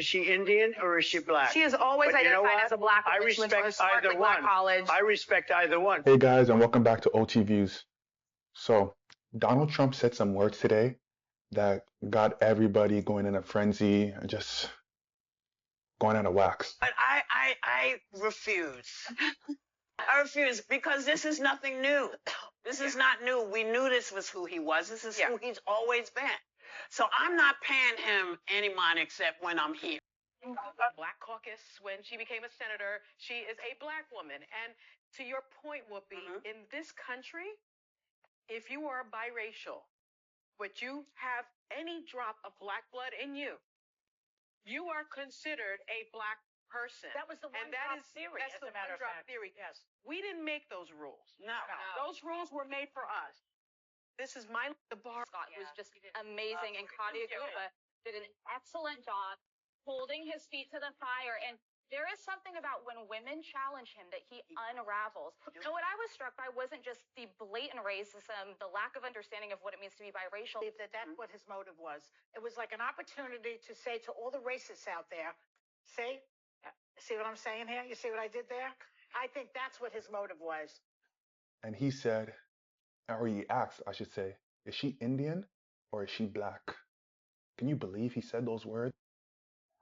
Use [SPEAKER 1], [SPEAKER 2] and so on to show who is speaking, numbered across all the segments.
[SPEAKER 1] Is she Indian or is she black?
[SPEAKER 2] She is always
[SPEAKER 1] But you know
[SPEAKER 2] identified
[SPEAKER 1] what?
[SPEAKER 2] as a black
[SPEAKER 1] I
[SPEAKER 2] woman. She went to a
[SPEAKER 1] respect either
[SPEAKER 2] historically black
[SPEAKER 1] one.
[SPEAKER 2] college.
[SPEAKER 1] I respect either one.
[SPEAKER 3] Hey guys, and welcome back to OT Views. So, Donald Trump said some words today that got everybody going in a frenzy and just going out of wax.
[SPEAKER 1] But I refuse. I refuse because this is nothing new. This is not new. We knew this was who he was. This is who he's always been. So I'm not paying him any mind except when I'm here.
[SPEAKER 4] Black caucus when she became a senator. She is a black woman. And to your point, Whoopi, in this country, if you are biracial, but you have any drop of black blood in you, you are considered a black person.
[SPEAKER 5] That was the one drop theory,
[SPEAKER 4] That's
[SPEAKER 5] as
[SPEAKER 4] the
[SPEAKER 5] a matter
[SPEAKER 4] one
[SPEAKER 5] of
[SPEAKER 4] drop
[SPEAKER 5] fact.
[SPEAKER 4] theory.
[SPEAKER 5] Yes.
[SPEAKER 4] We didn't make those rules.
[SPEAKER 1] No.
[SPEAKER 4] Those rules were made for us. This is the bar.
[SPEAKER 6] Scott was just amazing, and Claudia Gupa did an excellent job holding his feet to the fire. And there is something about when women challenge him that he unravels. And what I was struck by wasn't just the blatant racism, the lack of understanding of what it means to be biracial.
[SPEAKER 5] I believe that that's what his motive was. It was like an opportunity to say to all the racists out there, see what I'm saying here? You see what I did there? I think that's what his motive was.
[SPEAKER 3] And he said, or he asked, I should say, is she Indian or is she black? Can you believe he said those words?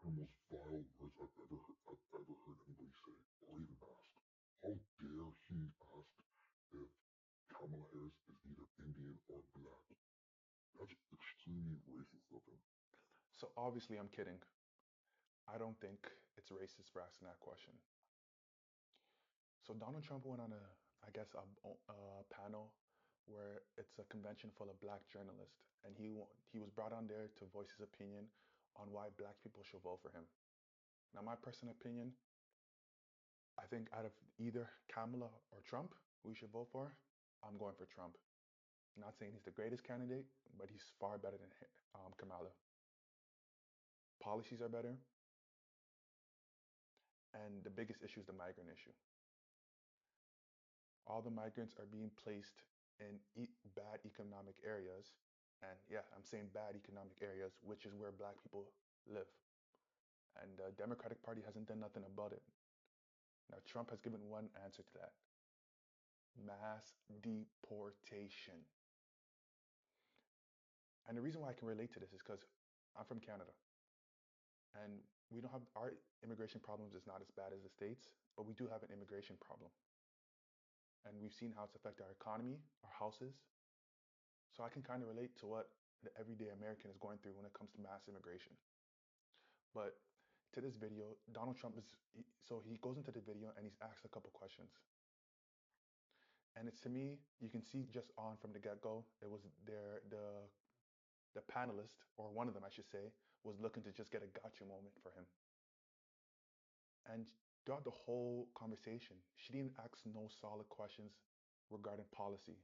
[SPEAKER 7] The most vile words I've ever heard anybody say or even ask. How dare he ask if Kamala Harris is either Indian or black? That's extremely racist of him.
[SPEAKER 3] So obviously I'm kidding. I don't think it's racist for asking that question. So Donald Trump went on a panel where it's a convention full of black journalists, and he was brought on there to voice his opinion on why black people should vote for him. Now, my personal opinion, I think out of either Kamala or Trump, who you should vote for, I'm going for Trump. I'm not saying he's the greatest candidate, but he's far better than Kamala. Policies are better, and the biggest issue is the migrant issue. All the migrants are being placed in bad economic areas, and yeah, I'm saying bad economic areas, which is where black people live. And the Democratic Party hasn't done nothing about it. Now, Trump has given one answer to that: mass deportation. And the reason why I can relate to this is because I'm from Canada, and we don't have our immigration problems is not as bad as the States, but we do have an immigration problem. And we've seen how it's affected our economy, our houses. So I can kind of relate to what the everyday American is going through when it comes to mass immigration. But to this video, Donald Trump he goes into the video and he's asked a couple questions. And it's, to me, you can see just on from the get-go, it was the panelist, or one of them I should say, was looking to just get a gotcha moment for him. And throughout the whole conversation, she didn't ask no solid questions regarding policy.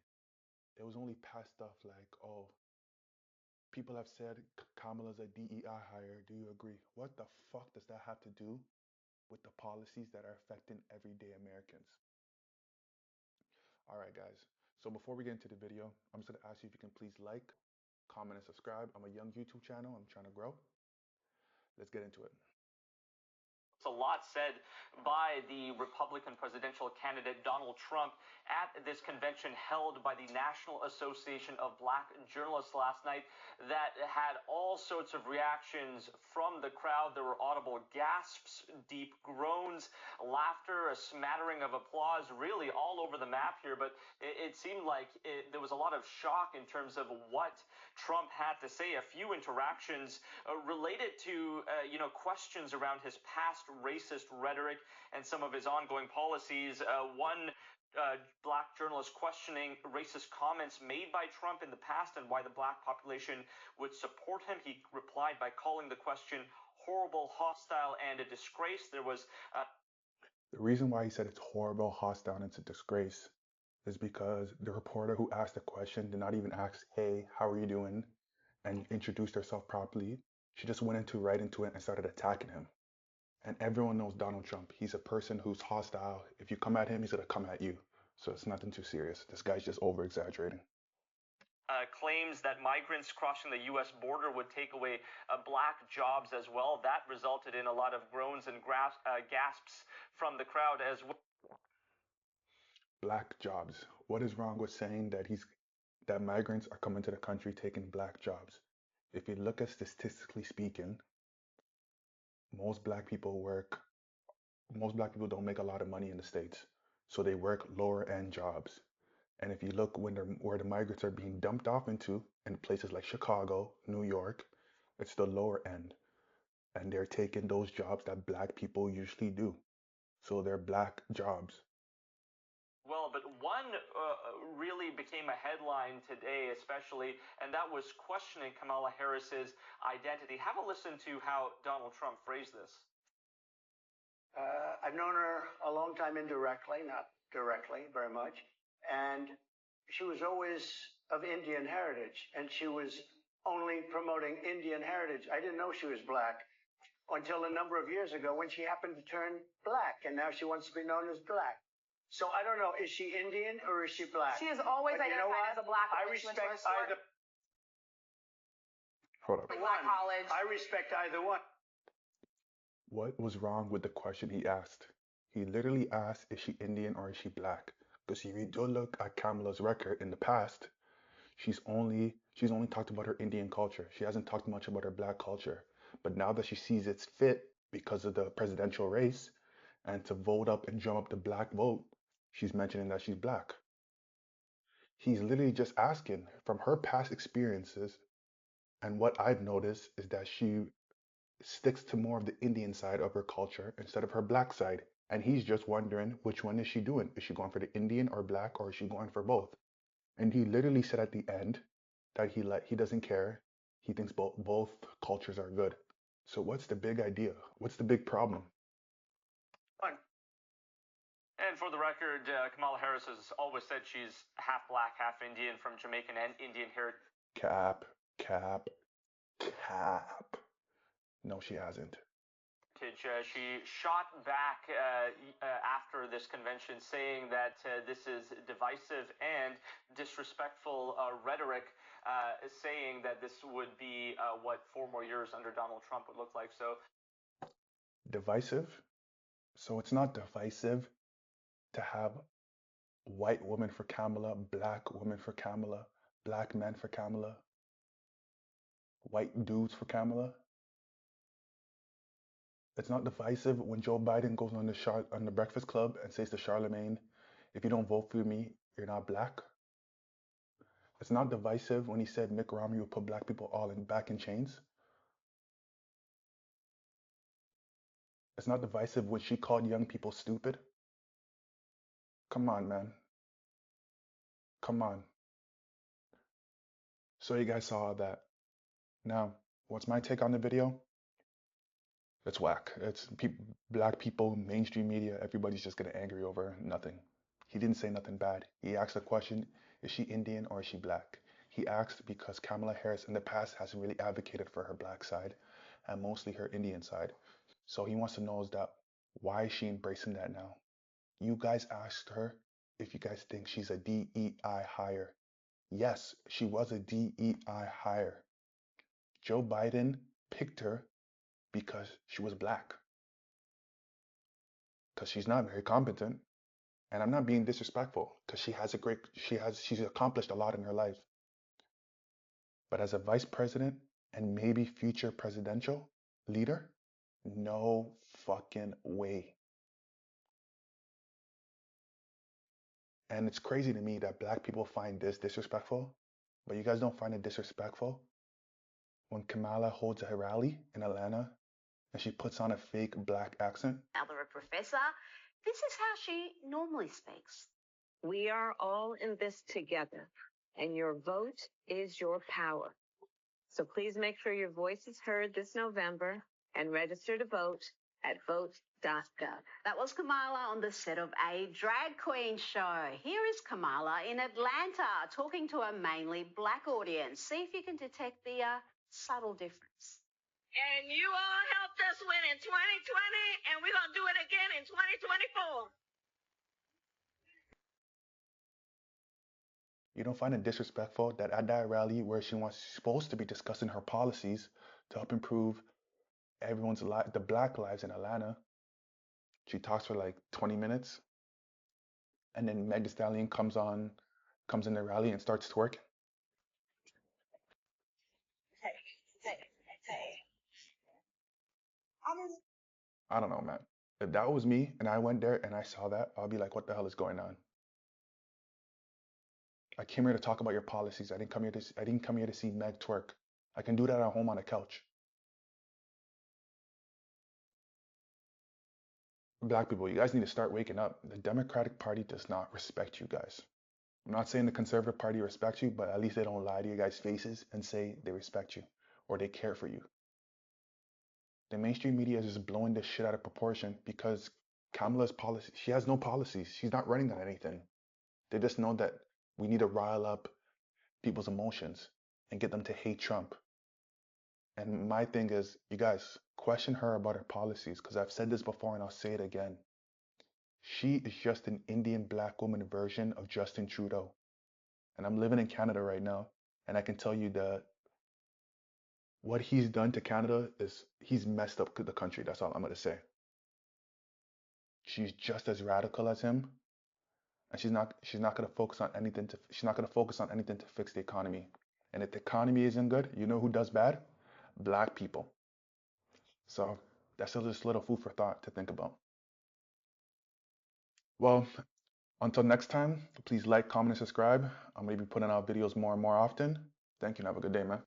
[SPEAKER 3] It was only past stuff like, oh, people have said Kamala's a DEI hire. Do you agree? What the fuck does that have to do with the policies that are affecting everyday Americans? All right, guys. So before we get into the video, I'm just going to ask you if you can please like, comment, and subscribe. I'm a young YouTube channel. I'm trying to grow. Let's get into it.
[SPEAKER 8] A lot said by the Republican presidential candidate Donald Trump at this convention held by the National Association of Black Journalists last night that had all sorts of reactions from the crowd. There were audible gasps, deep groans, laughter, a smattering of applause, really all over the map here. But it seemed like there was a lot of shock in terms of what Trump had to say. A few interactions related to questions around his past racist rhetoric and some of his ongoing policies. One black journalist questioning racist comments made by Trump in the past and why the black population would support him. He replied by calling the question horrible, hostile, and a disgrace. There was
[SPEAKER 3] the reason why he said it's horrible, hostile, and it's a disgrace is because the reporter who asked the question did not even ask, hey, how are you doing, and introduced herself properly. She just went right into it and started attacking him. And everyone knows Donald Trump. He's a person who's hostile. If you come at him, he's going to come at you. So it's nothing too serious. This guy's just over-exaggerating.
[SPEAKER 8] claims that migrants crossing the U.S. border would take away black jobs as well. That resulted in a lot of groans and gasps from the crowd as well.
[SPEAKER 3] Black jobs. What is wrong with saying that migrants are coming to the country taking black jobs? If you look at statistically speaking, most black people don't make a lot of money in the States. So they work lower end jobs. And if you look where the migrants are being dumped off into in places like Chicago, New York, it's the lower end. And they're taking those jobs that black people usually do. So they're black jobs.
[SPEAKER 8] Well, but one really became a headline today, especially, and that was questioning Kamala Harris's identity. Have a listen to how Donald Trump phrased this.
[SPEAKER 2] I've known her a long time indirectly, not directly very much, and she was always of Indian heritage, and she was only promoting Indian heritage. I didn't know she was black until a number of years ago when she happened to turn black, and now she wants to be known as black. So I don't know, is she Indian or is she black?
[SPEAKER 9] She has always identified as a black woman.
[SPEAKER 2] I respect either.
[SPEAKER 3] Hold up.
[SPEAKER 9] Black college.
[SPEAKER 2] I respect either one.
[SPEAKER 3] What was wrong with the question he asked? He literally asked, is she Indian or is she black? Because if you do look at Kamala's record in the past, she's only talked about her Indian culture. She hasn't talked much about her black culture. But now that she sees it's fit because of the presidential race and to vote up and drum up the black vote, she's mentioning that she's black. He's literally just asking from her past experiences, and what I've noticed is that she sticks to more of the Indian side of her culture instead of her black side. And he's just wondering, which one is she doing? Is she going for the Indian or black, or is she going for both? And he literally said at the end that he doesn't care. He thinks both cultures are good. So what's the big idea? What's the big problem?
[SPEAKER 8] And for the record, Kamala Harris has always said she's half black, half Indian, from Jamaican and Indian heritage.
[SPEAKER 3] Cap. No, she hasn't.
[SPEAKER 8] She shot back after this convention, saying that this is divisive and disrespectful rhetoric, saying that this would be what 4 more years under Donald Trump would look like. So
[SPEAKER 3] divisive? So it's not divisive to have white woman for Kamala, black woman for Kamala, black men for Kamala, white dudes for Kamala. It's not divisive when Joe Biden goes on the Breakfast Club and says to Charlemagne, if you don't vote for me, you're not black. It's not divisive when he said Mitt Romney would put black people all back in chains. It's not divisive when she called young people stupid. Come on, man. Come on. So you guys saw that. Now, what's my take on the video? It's whack. It's black people, mainstream media, everybody's just getting angry over nothing. He didn't say nothing bad. He asked the question, is she Indian or is she black? He asked because Kamala Harris in the past hasn't really advocated for her black side and mostly her Indian side. So he wants to know is that why is she embracing that now? You guys asked her if you guys think she's a DEI hire. Yes, she was a DEI hire. Joe Biden picked her because she was black. Because she's not very competent. And I'm not being disrespectful because she's accomplished a lot in her life. But as a vice president and maybe future presidential leader, no fucking way. And it's crazy to me that black people find this disrespectful, but you guys don't find it disrespectful when Kamala holds a rally in Atlanta and she puts on a fake black accent.
[SPEAKER 10] Elder a professor, this is how she normally speaks.
[SPEAKER 11] We are all in this together, and your vote is your power. So please make sure your voice is heard this November and register to vote at vote.gov.
[SPEAKER 10] That was Kamala on the set of a drag queen show. Here is Kamala in Atlanta talking to a mainly black audience. See if you can detect the subtle difference.
[SPEAKER 12] And you all helped us win in 2020, and we're going to do it again in 2024.
[SPEAKER 3] You You don't find it disrespectful that at that rally where she's supposed to be discussing her policies to help improve the black lives in Atlanta, she talks for like 20 minutes, and then Meg Thee Stallion comes in the rally and starts twerking? I don't know, man. If that was me and I went there and I saw that, I'll be like, what the hell is going on? I came here to talk about your policies. I didn't come here to see Meg twerk. I can do that at home on a couch. Black people, you guys need to start waking up. The Democratic Party does not respect you guys. I'm not saying the Conservative Party respects you, but at least they don't lie to you guys' faces and say they respect you or they care for you. The mainstream media is just blowing this shit out of proportion because Kamala's policy, she has no policies. She's not running on anything. They just know that we need to rile up people's emotions and get them to hate Trump. And my thing is, you guys, question her about her policies, because I've said this before and I'll say it again. She is just an Indian black woman version of Justin Trudeau. And I'm living in Canada right now, and I can tell you that what he's done to Canada is he's messed up the country. That's all I'm going to say. She's just as radical as him, and she's not going to focus on anything to fix the economy. And if the economy isn't good, you know who does bad? Black people. So that's just a little food for thought to think about. Well, until next time, please like, comment, and subscribe. I'm going to be putting out videos more and more often. Thank you and have a good day, man.